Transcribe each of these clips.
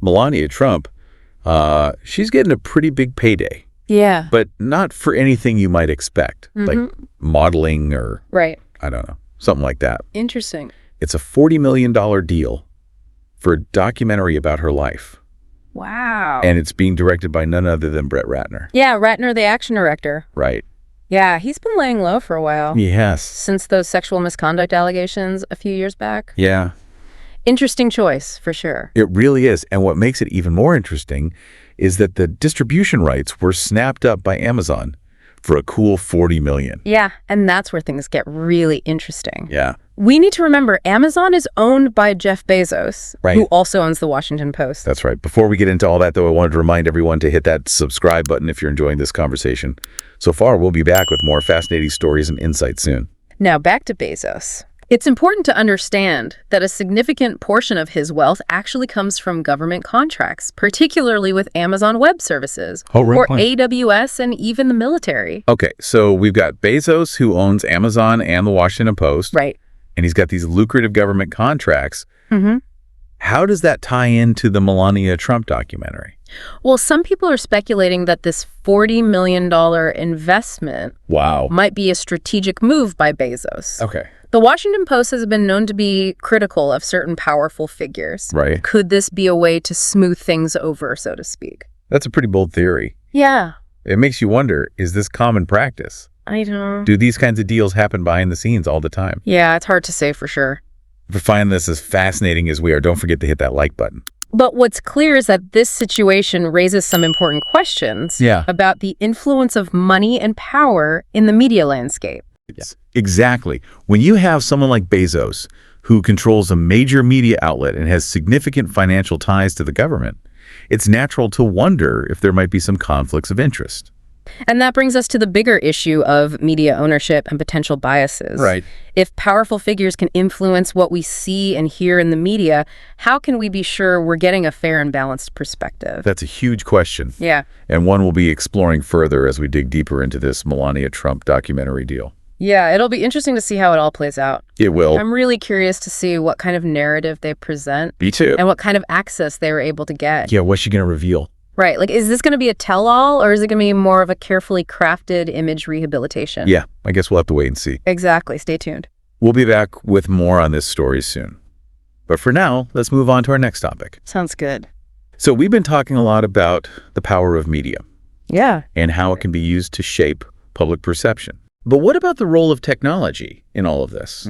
Melania Trump, she's getting a pretty big payday. Yeah. But not for anything you might expect, like modeling or, Right. I don't know, something like that. Interesting. It's a $40 million deal for a documentary about her life. Wow. And it's being directed by none other than Brett Ratner. Yeah, Ratner, the action director. Right. Yeah, he's been laying low for a while. Yes. Since those sexual misconduct allegations a few years back. Yeah. Interesting choice, for sure. It really is. And what makes it even more interesting is that the distribution rights were snapped up by Amazon for a cool $40 million. Yeah, and that's where things get really interesting. Yeah. We need to remember Amazon is owned by Jeff Bezos, Right. who also owns the Washington Post. That's right. Before we get into all that, though, I wanted to remind everyone to hit that subscribe button if you're enjoying this conversation. So far, we'll be back with more fascinating stories and insights soon. Now back to Bezos. It's important to understand that a significant portion of his wealth actually comes from government contracts, particularly with Amazon Web Services, or AWS, and even the military. Okay, so we've got Bezos, who owns Amazon and the Washington Post. Right. And he's got these lucrative government contracts. Mm-hmm. How does that tie into the Melania Trump documentary? Well, some people are speculating that this $40 million investment might be a strategic move by Bezos. Okay. The Washington Post has been known to be critical of certain powerful figures. Right. Could this be a way to smooth things over, so to speak? That's a pretty bold theory. Yeah. It makes you wonder, is this common practice? I don't. Do these kinds of deals happen behind the scenes all the time? Yeah, it's hard to say for sure. If you find this as fascinating as we are, don't forget to hit that like button. But what's clear is that this situation raises some important questions about the influence of money and power in the media landscape. Yes, exactly. When you have someone like Bezos, who controls a major media outlet and has significant financial ties to the government, it's natural to wonder if there might be some conflicts of interest. And that brings us to the bigger issue of media ownership and potential biases. Right. If powerful figures can influence what we see and hear in the media, how can we be sure we're getting a fair and balanced perspective? That's a huge question. Yeah. And one we'll be exploring further as we dig deeper into this Melania Trump documentary deal. Yeah, it'll be interesting to see how it all plays out. It will. I'm really curious to see what kind of narrative they present. Me too. And what kind of access they were able to get. Yeah, what's she going to reveal? Right. Like, is this going to be a tell-all, or is it going to be more of a carefully crafted image rehabilitation? Yeah, I guess we'll have to wait and see. Exactly. Stay tuned. We'll be back with more on this story soon. But for now, let's move on to our next topic. Sounds good. So we've been talking a lot about the power of media. Yeah. And how it can be used to shape public perception. But what about the role of technology in all of this?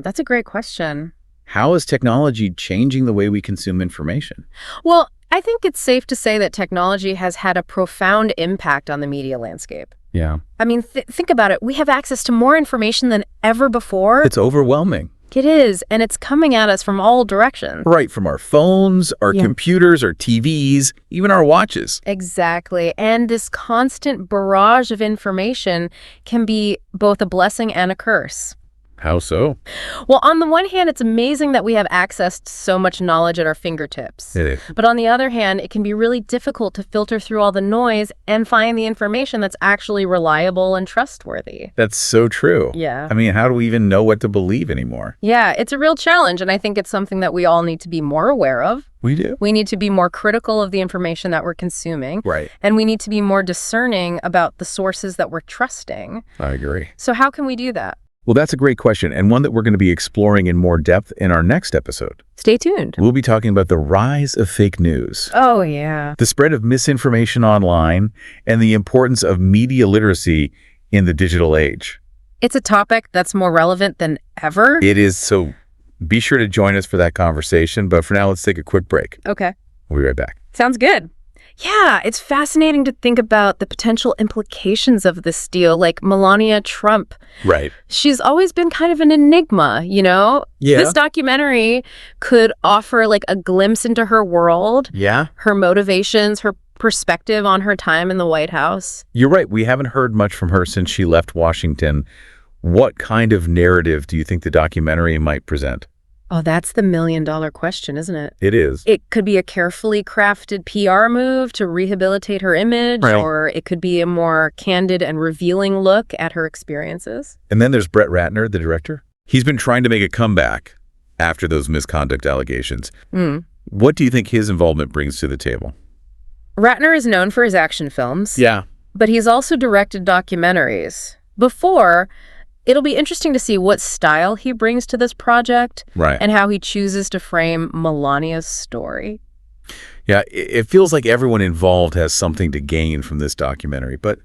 That's a great question. How is technology changing the way we consume information? Well, I think it's safe to say that technology has had a profound impact on the media landscape. Yeah. I mean, think about it. We have access to more information than ever before. It's overwhelming. It is, and it's coming at us from all directions. Right, from our phones, our computers, our TVs, even our watches. Exactly. And this constant barrage of information can be both a blessing and a curse. How so? Well, on the one hand, it's amazing that we have access to so much knowledge at our fingertips. It is. But on the other hand, it can be really difficult to filter through all the noise and find the information that's actually reliable and trustworthy. That's so true. Yeah. I mean, how do we even know what to believe anymore? Yeah, it's a real challenge, and I think it's something that we all need to be more aware of. We do. We need to be more critical of the information that we're consuming. Right. And we need to be more discerning about the sources that we're trusting. I agree. So how can we do that? Well, that's a great question, and one that we're going to be exploring in more depth in our next episode. Stay tuned. We'll be talking about the rise of fake news, Oh, yeah. the spread of misinformation online, and the importance of media literacy in the digital age. It's a topic that's more relevant than ever. It is, so be sure to join us for that conversation, but for now, let's take a quick break. Okay. We'll be right back. Sounds good. Yeah, it's fascinating to think about the potential implications of this deal, like Melania Trump. Right. She's always been kind of an enigma, you know? Yeah. This documentary could offer like a glimpse into her world, Yeah. her motivations, her perspective on her time in the White House. You're right. We haven't heard much from her since she left Washington. What kind of narrative do you think the documentary might present? Oh, that's the million-dollar question, isn't it? It is. It could be a carefully crafted PR move to rehabilitate her image, Right. or it could be a more candid and revealing look at her experiences. And then there's Brett Ratner, the director. He's been trying to make a comeback after those misconduct allegations. What do you think his involvement brings to the table? Ratner is known for his action films. Yeah. But he's also directed documentaries. It'll be interesting to see what style he brings to this project. Right. And how he chooses to frame Melania's story. Yeah, it feels like everyone involved has something to gain from this documentary. But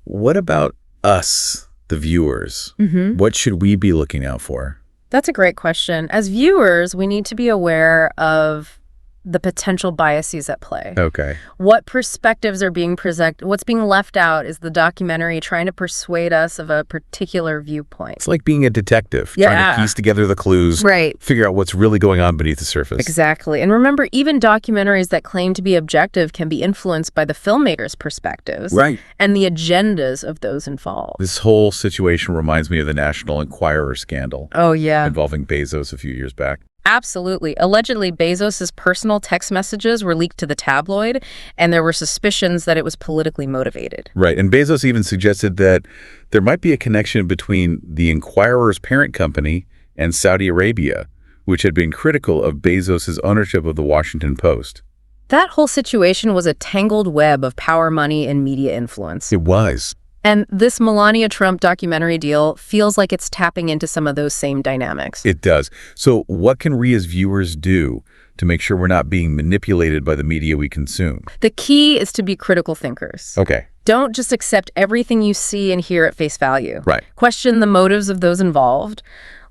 what about us, the viewers? Mm-hmm. What should we be looking out for? That's a great question. As viewers, we need to be aware of the potential biases at play. Okay. What perspectives are being presented? What's being left out is the documentary trying to persuade us of a particular viewpoint. It's like being a detective, trying to piece together the clues, right? Figure out what's really going on beneath the surface. Exactly. And remember, even documentaries that claim to be objective can be influenced by the filmmakers' perspectives, right, and the agendas of those involved. This whole situation reminds me of the National Enquirer scandal. Oh, yeah. Involving Bezos a few years back. Absolutely. Allegedly, Bezos' personal text messages were leaked to the tabloid, and there were suspicions that it was politically motivated. Right. And Bezos even suggested that there might be a connection between the Enquirer's parent company and Saudi Arabia, which had been critical of Bezos' ownership of the Washington Post. That whole situation was a tangled web of power, money, and media influence. It was. And this Melania Trump documentary deal feels like it's tapping into some of those same dynamics. It does. So what can we as viewers do to make sure we're not being manipulated by the media we consume? The key is to be critical thinkers. Okay. Don't just accept everything you see and hear at face value. Right. Question the motives of those involved.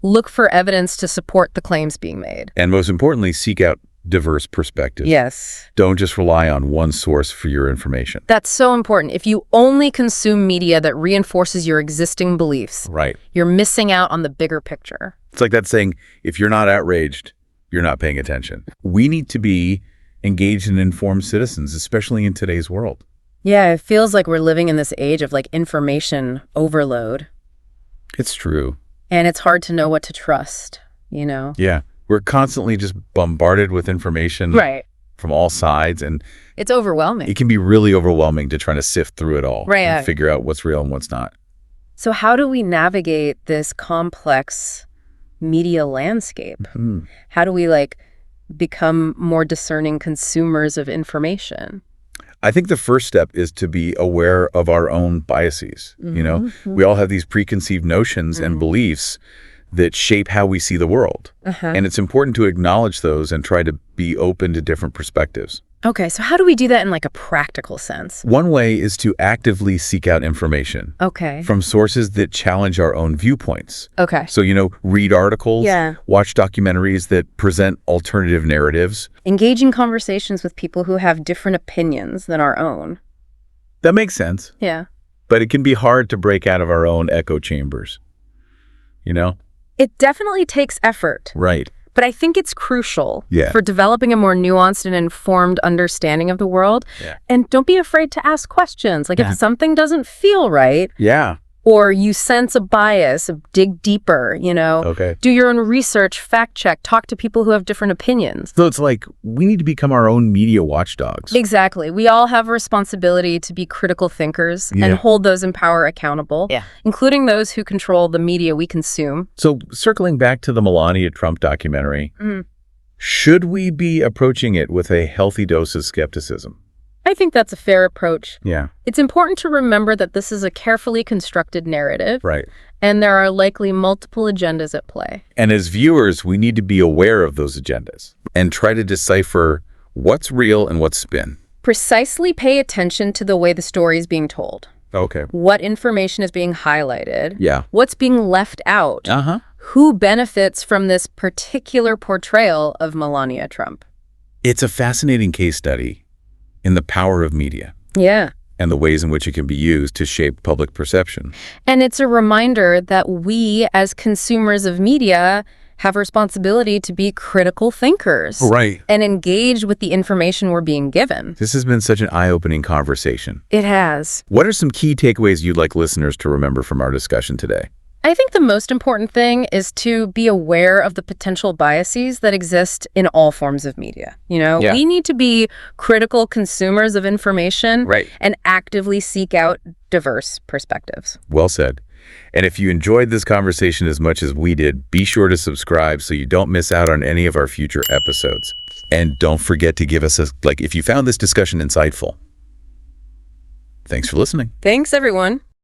Look for evidence to support the claims being made. And most importantly, seek out diverse perspectives. Yes. Don't just rely on one source for your information. That's so important. If you only consume media that reinforces your existing beliefs, right, you're missing out on the bigger picture. It's like that saying, if you're not outraged, you're not paying attention. We need to be engaged and informed citizens, especially in today's world. Yeah, it feels like we're living in this age of information overload. It's true. And it's hard to know what to trust, Yeah. We're constantly just bombarded with information from all sides, and it's overwhelming. It can be really overwhelming to try to sift through it all and figure out what's real and what's not. So how do we navigate this complex media landscape? Mm-hmm. How do we become more discerning consumers of information? I think the first step is to be aware of our own biases. Mm-hmm. We all have these preconceived notions and beliefs that shape how we see the world. And it's important to acknowledge those and try to be open to different perspectives. Okay, so how do we do that in a practical sense? One way is to actively seek out information. Okay. From sources that challenge our own viewpoints. Okay. So, read articles, watch documentaries that present alternative narratives. Engaging conversations with people who have different opinions than our own. That makes sense. Yeah. But it can be hard to break out of our own echo chambers. It definitely takes effort. Right. But I think it's crucial Yeah. for developing a more nuanced and informed understanding of the world. Yeah. And don't be afraid to ask questions. If something doesn't feel right, Yeah. or you sense a bias, dig deeper, Okay. Do your own research, fact check, talk to people who have different opinions. So it's like we need to become our own media watchdogs. Exactly. We all have a responsibility to be critical thinkers and hold those in power accountable, including those who control the media we consume. So circling back to the Melania Trump documentary, should we be approaching it with a healthy dose of skepticism? I think that's a fair approach. Yeah. It's important to remember that this is a carefully constructed narrative. Right. And there are likely multiple agendas at play. And as viewers, we need to be aware of those agendas and try to decipher what's real and what's spin. Precisely pay attention to the way the story is being told. Okay. What information is being highlighted. Yeah. What's being left out. Who benefits from this particular portrayal of Melania Trump. It's a fascinating case study in the power of media. Yeah. And the ways in which it can be used to shape public perception. And it's a reminder that we, as consumers of media, have a responsibility to be critical thinkers. Right. And engage with the information we're being given. This has been such an eye-opening conversation. It has. What are some key takeaways you'd like listeners to remember from our discussion today? I think the most important thing is to be aware of the potential biases that exist in all forms of media. We need to be critical consumers of information and actively seek out diverse perspectives. Well said. And if you enjoyed this conversation as much as we did, be sure to subscribe so you don't miss out on any of our future episodes. And don't forget to give us if you found this discussion insightful. Thanks for listening. Thanks, everyone.